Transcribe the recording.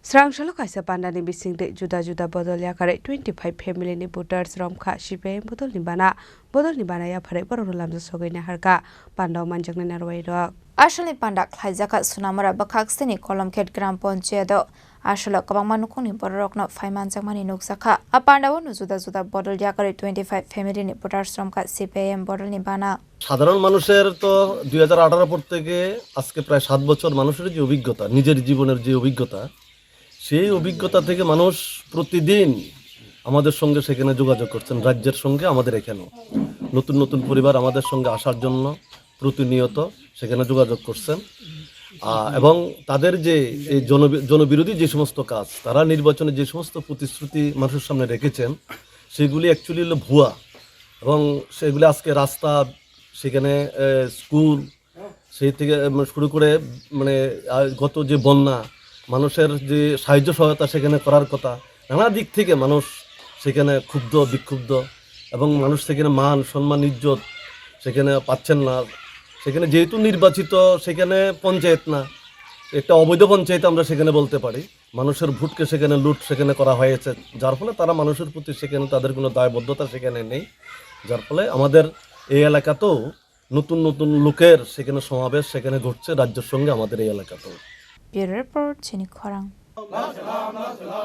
Srangshalo kaisa pandani bisingde juda-juda bodol yakare 25 family ni voters romkha CPM bodol ni bana ya phare borok lamja sogaina harka pandaw manjakni narwai rok Ashalni pandak khlaijaka sunamara bakhaksini kolomkhet gram panchayat ashalo kabangma nukuni borokno phaimanjakmani nuksakha a pandaw nu juda-juda bodol yakare 25 family ni voters romkha CPM bodol ni bana সাধারণ মানুষের তো 2018 পর থেকে আজকে প্রায় 7 বছর মানুষের যে অভিজ্ঞতা নিজের জীবনের যে অভিজ্ঞতা সেই অভিজ্ঞতা থেকে মানুষ প্রতিদিন আমাদের সঙ্গে সেখানে যোগাযোগ করছেন রাজ্যের সঙ্গে আমাদের এখানেও নতুন নতুন পরিবার আমাদের সঙ্গে আসার জন্য প্রতিনিয়ত সেখানে যোগাযোগ করছেন এবং তাদের যে এই জনবিরোধী যে সমস্ত কাজ তারা নির্বাচনে যে সমস্ত প্রতিশ্রুতি মানুষের সামনে রেখেছেন সেগুলি অ্যাকচুয়ালি হলো ভুয়া এবং সেগুলি আজকে রাস্তা সেখানে স্কুল সেই থেকে শুরু করে মানে গত যে বন্যা মানুষের যে সাহায্য সহায়তা সেখানে করার কথা নানা দিক থেকে মানুষ সেখানে ক্ষুব্ধ বিক্ষুব্ধ এবং মানুষ সেখানে মান সম্মান ইজ্জত সেখানে পাচ্ছেন না সেখানে যেহেতু নির্বাচিত সেখানে পঞ্চায়েত না একটা অবৈধ পঞ্চায়েত আমরা সেখানে বলতে পারি মানুষের ভোটকে সেখানে লুট সেখানে করা হয়েছে যার ফলে তারা মানুষের প্রতি সেখানে তাদের কোনো দায়বদ্ধতা সেখানে নেই যার ফলে আমাদের এই এলাকাতেও নতুন নতুন লোকের সেখানে সমাবেশ সেখানে ঘটছে রাজ্যের সঙ্গে আমাদের এই এলাকাতেও Bureau Report Chini Khorang সালাম